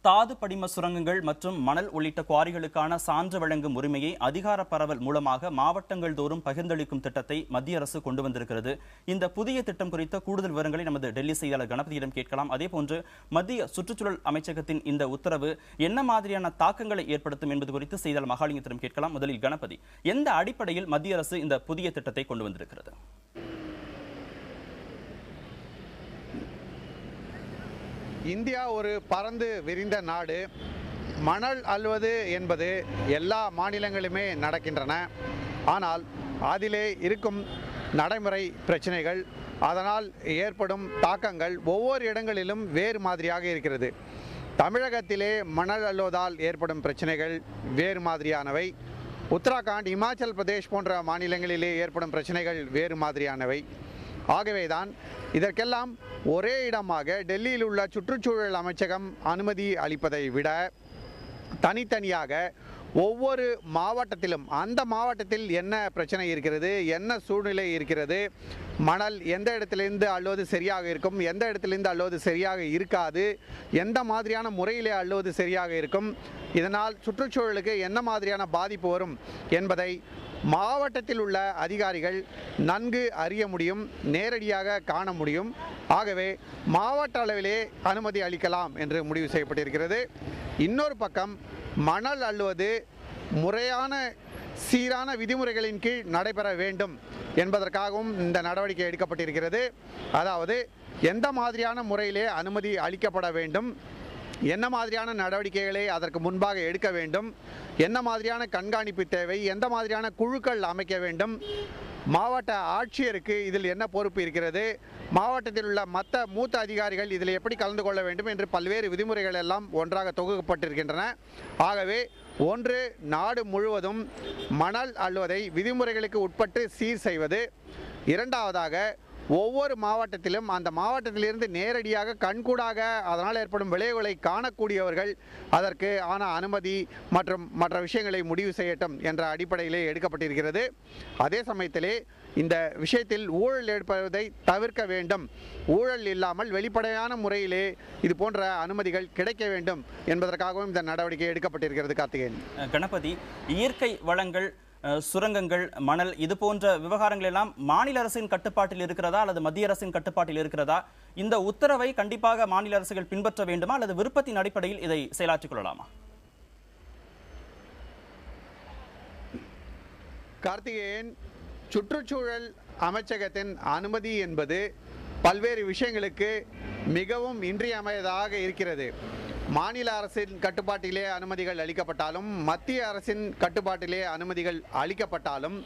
தாது படிம சுரங்கங்கள் மற்றும் மணல் உள்ளிட்ட குவாரிகளுக்கான சான்று வழங்கும் உரிமையை அதிகார பரவல் மூலமாக மாவட்டங்கள் தோறும் பகிர்ந்தளிக்கும் திட்டத்தை மத்திய அரசு கொண்டு வந்திருக்கிறது. இந்த புதிய திட்டம் குறித்த கூடுதல் விவரங்களை நமது டெல்லி செய்தியாளர் கணபதியிடம் கேட்கலாம். அதேபோன்று மத்திய சுற்றுச்சூழல் அமைச்சகத்தின் இந்த உத்தரவு என்ன மாதிரியான தாக்கங்களை ஏற்படுத்தும் என்பது குறித்து செய்தியாளர் மகாலிங்கத்திடம் கேட்கலாம். முதலில் கணபதி, எந்த அடிப்படையில் மத்திய அரசு இந்த புதிய திட்டத்தை கொண்டு வந்திருக்கிறது? இந்தியா ஒரு பரந்து விரிந்த நாடு. மணல் அள்ளுவது என்பது எல்லா மாநிலங்களுமே நடக்கின்றன. ஆனால் அதிலே இருக்கும் நடைமுறை பிரச்சனைகள், அதனால் ஏற்படும் தாக்கங்கள் ஒவ்வொரு இடங்களிலும் வேறு மாதிரியாக இருக்கிறது. தமிழகத்திலே மணல் அள்ளுவதால் ஏற்படும் பிரச்சனைகள் வேறு மாதிரியானவை. உத்தராகண்ட், இமாச்சல் பிரதேஷ் போன்ற மாநிலங்களிலே ஏற்படும் பிரச்சனைகள் வேறு மாதிரியானவை. ஆகவேதான் இதற்கெல்லாம் ஒரே இடமாக டெல்லியில் உள்ள சுற்றுச்சூழல் அமைச்சகம் அனுமதி அளிப்பதை விட தனித்தனியாக ஒவ்வொரு மாவட்டத்திலும் அந்த மாவட்டத்தில் என்ன பிரச்சனை இருக்கிறது, என்ன சூழ்நிலை இருக்கிறது, மணல் எந்த இடத்திலிருந்து அள்ளுவது சரியாக இருக்கும், எந்த இடத்திலிருந்து அள்ளுவது சரியாக இருக்காது, எந்த மாதிரியான முறையிலே அள்ளுவது சரியாக இருக்கும், இதனால் சுற்றுச்சூழலுக்கு என்ன மாதிரியான பாதிப்பு வரும் என்பதை மாவட்டத்தில் உள்ள அதிகாரிகள் நன்கு அறிய முடியும், நேரடியாக காண முடியும். ஆகவே மாவட்ட அளவிலே அனுமதி அளிக்கலாம் என்று முடிவு செய்யப்பட்டிருக்கிறது. இன்னொரு பக்கம் மணல் அள்ளுவது முறையான சீரான விதிமுறைகளின் கீழ் நடைபெற வேண்டும் என்பதற்காகவும் இந்த நடவடிக்கை எடுக்கப்பட்டிருக்கிறது. அதாவது எந்த மாதிரியான முறையிலே அனுமதி அளிக்கப்பட வேண்டும், என்ன மாதிரியான நடவடிக்கைகளை அதற்கு முன்பாக எடுக்க வேண்டும், என்ன மாதிரியான கண்காணிப்பு தேவை, எந்த மாதிரியான குழுக்கள் அமைக்க வேண்டும், மாவட்ட ஆட்சியருக்கு இதில் என்ன பொறுப்பு இருக்கிறது, மாவட்டத்தில் உள்ள மற்ற மூத்த அதிகாரிகள் இதில் எப்படி கலந்து கொள்ள வேண்டும் என்று பல்வேறு விதிமுறைகள் எல்லாம் ஒன்றாக தொகுக்கப்பட்டிருக்கின்றன. ஆகவே ஒன்று, நாடு முழுவதும் மணல் அள்ளுவதை விதிமுறைகளுக்கு உட்பட்டு சீர் செய்வது. இரண்டாவதாக, ஒவ்வொரு மாவட்டத்திலும் அந்த மாவட்டத்திலிருந்து நேரடியாக கண்கூடாக அதனால் ஏற்படும் விளைவுகளை காணக்கூடியவர்கள் அதற்கு ஆன அனுமதி மற்றும் மற்ற விஷயங்களை முடிவு செய்யட்டும் என்ற அடிப்படையிலே எடுக்கப்பட்டிருக்கிறது. அதே சமயத்திலே இந்த விஷயத்தில் ஊழல் ஏற்படுவதை தவிர்க்க வேண்டும். ஊழல் இல்லாமல் வெளிப்படையான முறையிலே இது போன்ற அனுமதிகள் கிடைக்க வேண்டும் என்பதற்காகவும் இந்த நடவடிக்கை எடுக்கப்பட்டிருக்கிறது. கார்த்திகேயன். கணபதி, இயற்கை வளங்கள், சுரங்கங்கள், மணல் இது போன்ற விவகாரங்கள் எல்லாம் மாநில அரசின் கட்டுப்பாட்டில் இருக்கிறதா அல்லது மத்திய அரசின் கட்டுப்பாட்டில் இருக்கிறதா? இந்த உத்தரவை கண்டிப்பாக மாநில அரசுகள் பின்பற்ற வேண்டுமா அல்லது விருப்பத்தின் அடிப்படையில் இதை செயலாற்றிக் கொள்ளலாமா? கார்த்திகேயன், சுற்றுச்சூழல் அமைச்சகத்தின் அனுமதி என்பது பல்வேறு விஷயங்களுக்கு மிகவும் இன்றியமையதாக இருக்கிறது. மாநில அரசின் கட்டுப்பாட்டிலே அனுமதிகள் அளிக்கப்பட்டாலும் மத்திய அரசின் கட்டுப்பாட்டிலே அனுமதிகள் அளிக்கப்பட்டாலும்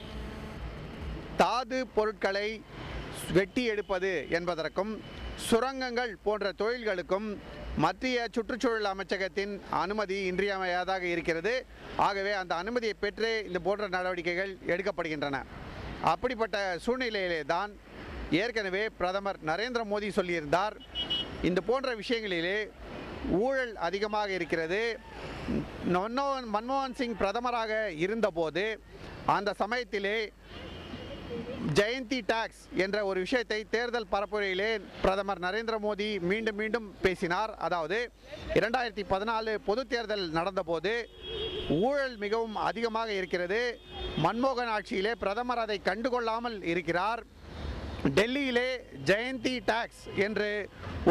தாது பொருட்களை வெட்டி எடுப்பது என்பதற்கும் சுரங்கங்கள் போன்ற தொழில்களுக்கும் மத்திய சுற்றுச்சூழல் அமைச்சகத்தின் அனுமதி இன்றியமையாதாக இருக்கிறது. ஆகவே அந்த அனுமதியை பெற்றே இந்த போன்ற நடவடிக்கைகள் எடுக்கப்படுகின்றன. அப்படிப்பட்ட சூழ்நிலையிலே தான் ஏற்கனவே பிரதமர் நரேந்திர மோடி சொல்லியிருந்தார், இந்த போன்ற விஷயங்களிலே ஊழல் அதிகமாக இருக்கிறது. மன்மோகன் சிங் பிரதமராக இருந்தபோது அந்த சமயத்திலே ஜெயந்தி டாக்ஸ் என்ற ஒரு விஷயத்தை தேர்தல் பரப்புரையிலே பிரதமர் நரேந்திர மோடி மீண்டும் மீண்டும் பேசினார். அதாவது 2014 பொது தேர்தல் நடந்தபோது ஊழல் மிகவும் அதிகமாக இருக்கிறது. மன்மோகன் ஆட்சியிலே பிரதமர் அதை கண்டுகொள்ளாமல் இருக்கிறார். டெல்லியிலே ஜெயந்தி டாக்ஸ் என்று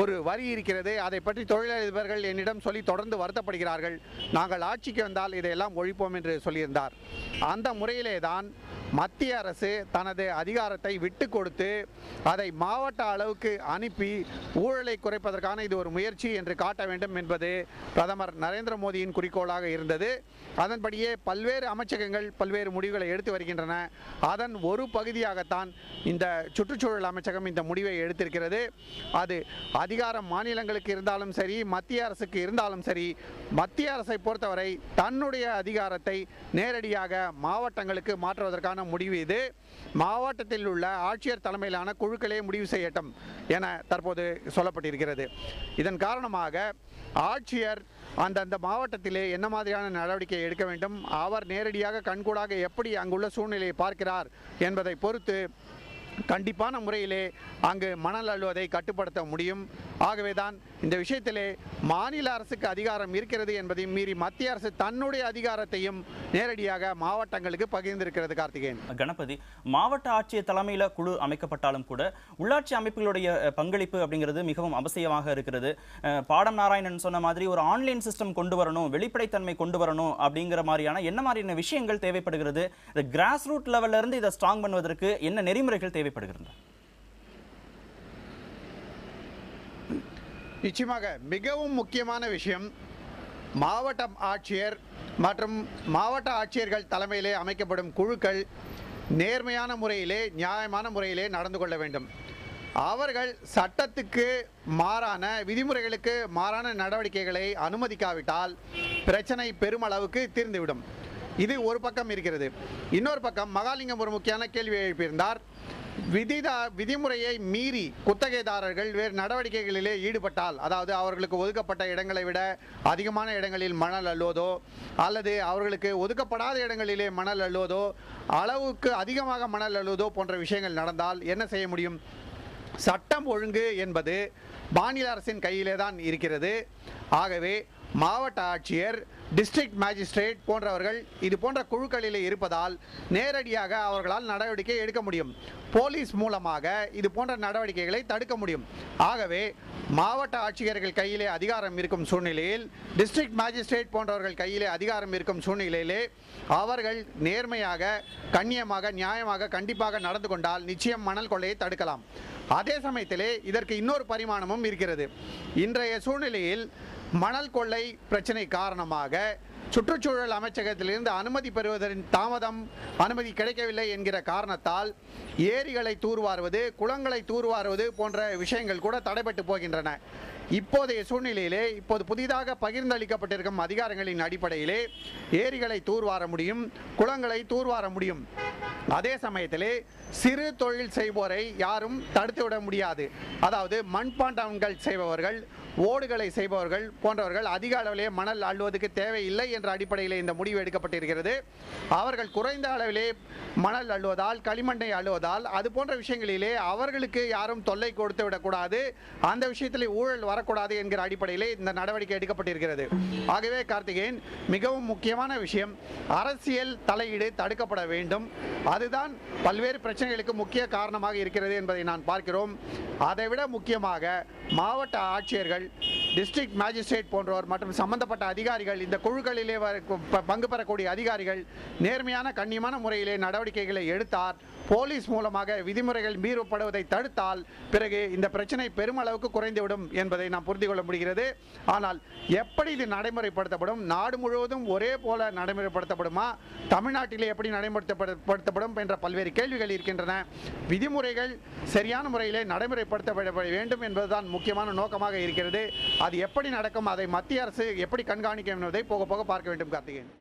ஒரு வரி இருக்கிறது, அதை பற்றி தொழிலதிபர்கள் என்னிடம் சொல்லி தொடர்ந்து வருத்தப்படுகிறார்கள். நாங்கள் ஆட்சிக்கு வந்தால் இதையெல்லாம் ஒழிப்போம் என்று சொல்லியிருந்தார். அந்த முறையிலே தான் மத்திய அரசு தனது அதிகாரத்தை விட்டு கொடுத்து அதை மாவட்ட அளவுக்கு அனுப்பி ஊழலை குறைப்பதற்கான இது ஒரு முயற்சி என்று காட்ட வேண்டும் என்பது பிரதமர் நரேந்திர மோடியின் குறிக்கோளாக இருந்தது. அதன்படியே பல்வேறு அமைச்சகங்கள் பல்வேறு முடிவுகளை எடுத்து வருகின்றன. அதன் ஒரு பகுதியாகத்தான் இந்த சுற்றுச்சூழல் அமைச்சகம் இந்த முடிவை எடுத்திருக்கிறது. அது அதிகாரம் மாநிலங்களுக்கு இருந்தாலும் சரி, மத்திய அரசுக்கு இருந்தாலும் சரி, மத்திய அரசை பொறுத்தவரை தன்னுடைய அதிகாரத்தை நேரடியாக மாவட்டங்களுக்கு மாற்றுவதற்கான முடிவு இது. மாவட்டத்தில் உள்ள ஆட்சியர் தலைமையிலான குழுக்களே முடிவு செய்யட்டும் என தற்போது சொல்லப்பட்டிருக்கிறது. இதன் காரணமாக ஆட்சியர் அந்தந்த மாவட்டத்திலே என்ன மாதிரியான நடவடிக்கை எடுக்க வேண்டும், அவர் நேரடியாக கண்கூடாக எப்படி அங்குள்ள சூழ்நிலையை பார்க்கிறார் என்பதை பொறுத்து கண்டிப்பான முறையிலே அங்கு மணல் அள்ளுவதை கட்டுப்படுத்த முடியும். ஆகவேதான் இந்த விஷயத்திலே மாநில அரசுக்கு அதிகாரம் இருக்கிறது என்பதையும் மீறி மத்திய அரசு தன்னுடைய அதிகாரத்தையும் நேரடியாக மாவட்டங்களுக்கு பகிர்ந்திருக்கிறது. கார்த்திகேயன், கணபதி, மாவட்ட ஆட்சியர் தலைமையில குழு அமைக்கப்பட்டாலும் கூட உள்ளாட்சி அமைப்புகளுடைய பங்களிப்பு அப்படிங்கிறது மிகவும் அவசியமாக இருக்கிறது. பாடம் நாராயணன் சொன்ன மாதிரி ஒரு ஆன்லைன் சிஸ்டம் கொண்டு வரணும், வெளிப்படைத்தன்மை கொண்டு வரணும் அப்படிங்கிற மாதிரியான என்ன மாதிரியான விஷயங்கள் தேவைப்படுகிறது? கிராஸ் ரூட் லெவல்ல இருந்து இதை ஸ்ட்ராங் பண்ணுவதற்கு என்ன நெறிமுறைகள் தேவைப்படுகிறது? நிச்சயமாக மிகவும் முக்கியமான விஷயம், மாவட்ட ஆட்சியர் மற்றும் மாவட்ட ஆட்சியர்கள் தலைமையிலே அமைக்கப்படும் குழுக்கள் நேர்மையான முறையிலே நியாயமான முறையிலே நடந்து கொள்ள வேண்டும். அவர்கள் சட்டத்துக்கு மாறான விதிமுறைகளுக்கு மாறான நடவடிக்கைகளை அனுமதிக்காவிட்டால் பிரச்சனை பெருமளவுக்கு தீர்ந்துவிடும். இது ஒரு பக்கம் இருக்கிறது. இன்னொரு பக்கம் மகாலிங்கம் ஒரு முக்கியமான கேள்வி எழுப்பியிருந்தார். விதிமுறையை மீறி குத்தகைதாரர்கள் வேறு நடவடிக்கைகளிலே ஈடுபட்டால், அதாவது அவர்களுக்கு ஒதுக்கப்பட்ட இடங்களை விட அதிகமான இடங்களில் மணல் அள்ளுவதோ அல்லது அவர்களுக்கு ஒதுக்கப்படாத இடங்களிலே மணல் அள்ளுவதோ அளவுக்கு அதிகமாக மணல் அள்ளுவதோ போன்ற விஷயங்கள் நடந்தால் என்ன செய்ய முடியும்? சட்டம் ஒழுங்கு என்பது மாநில அரசின் கையிலே தான் இருக்கிறது. ஆகவே மாவட்ட ஆட்சியர், டிஸ்ட்ரிக்ட் மேஜிஸ்ட்ரேட் போன்றவர்கள் இது போன்ற குழுக்களிலே இருப்பதால் நேரடியாக அவர்களால் நடவடிக்கை எடுக்க முடியும். போலீஸ் மூலமாக இது போன்ற நடவடிக்கைகளை தடுக்க முடியும். ஆகவே மாவட்ட ஆட்சியர்கள் கையிலே அதிகாரம் இருக்கும் சூழ்நிலையில், டிஸ்ட்ரிக்ட் மேஜிஸ்ட்ரேட் போன்றவர்கள் கையிலே அதிகாரம் இருக்கும் சூழ்நிலையிலே அவர்கள் நேர்மையாக, கண்ணியமாக, நியாயமாக கண்டிப்பாக நடந்து கொண்டால் நிச்சயம் மணல் கொள்ளையை தடுக்கலாம். அதே சமயத்திலே இதற்கு இன்னொரு பரிமாணமும் இருக்கிறது. இன்றைய சூழ்நிலையில் மணல் கொள்ளை பிரச்சனை காரணமாக சுற்றுச்சூழல் அமைச்சகத்திலிருந்து அனுமதி பெறுவதன் தாமதம், அனுமதி கிடைக்கவில்லை என்கிற காரணத்தால் ஏரிகளை தூர்வாருவது, குளங்களை தூர்வாருவது போன்ற விஷயங்கள் கூட தடைபட்டு போகின்றன. இப்போதைய சூழ்நிலையிலே இப்போது புதிதாக பகிர்ந்தளிக்கப்பட்டிருக்கும் அதிகாரங்களின் அடிப்படையிலே ஏரிகளை தூர்வார முடியும், குளங்களை தூர்வார முடியும். அதே சமயத்திலே சிறு தொழில் செய்வோரை யாரும் தடுத்துவிட முடியாது. அதாவது மண்பாண்டங்கள் செய்பவர்கள், ஓடுகளை செய்பவர்கள் போன்றவர்கள் அதிக அளவிலே மணல் அள்ளுவதற்கு தேவையில்லை என்ற அடிப்படையில் இந்த முடிவு எடுக்கப்பட்டிருக்கிறது. அவர்கள் குறைந்த அளவிலே மணல் அள்ளுவதால், களிமண்ணை அள்ளுவதால், அது போன்ற விஷயங்களிலே அவர்களுக்கு யாரும் தொல்லை கொடுத்து விடக்கூடாது, அந்த விஷயத்தில் ஊழல் வரக்கூடாது என்கிற அடிப்படையிலே இந்த நடவடிக்கை எடுக்கப்பட்டிருக்கிறது. ஆகவே கார்த்திகேயன், மிகவும் முக்கியமான விஷயம், அரசியல் தலையீடு தடுக்கப்பட வேண்டும். அதுதான் பல்வேறு பிரச்சனைகளுக்கு முக்கிய காரணமாக இருக்கிறது என்பதை நான் பார்க்கிறோம். அதைவிட முக்கியமாக மாவட்ட ஆட்சியர்கள், டிஸ்ட்ரிக்ட் மேஜிஸ்ட்ரேட் போன்றோர் மற்றும் சம்பந்தப்பட்ட அதிகாரிகள், இந்த குழுக்களிலே பங்கு பெறக்கூடிய அதிகாரிகள் நேர்மையான, கண்ணியமான முறையிலே நடவடிக்கைகளை எடுத்தார், போலீஸ் மூலமாக விதிமுறைகள் மீறப்படுவதை தடுத்தால் பிறகு இந்த பிரச்சனை பெருமளவுக்கு குறைந்துவிடும் என்பதை நாம் புரிந்து கொள்ள முடிகிறது. ஆனால் எப்படி இது நடைமுறைப்படுத்தப்படும்? நாடு முழுவதும் ஒரே போல நடைமுறைப்படுத்தப்படுமா? தமிழ்நாட்டிலே எப்படி நடைமுறைப்படுத்தப்படும் என்ற பல்வேறு கேள்விகள் இருக்கின்றன. விதிமுறைகள் சரியான முறையிலே நடைமுறைப்படுத்தப்பட வேண்டும் என்பதுதான் முக்கியமான நோக்கமாக இருக்கிறது. அது எப்படி நடக்கும், அதை மத்திய அரசு எப்படி கண்காணிக்கும் என்பதை போக போக பார்க்க வேண்டும். கார்த்திகேயன்.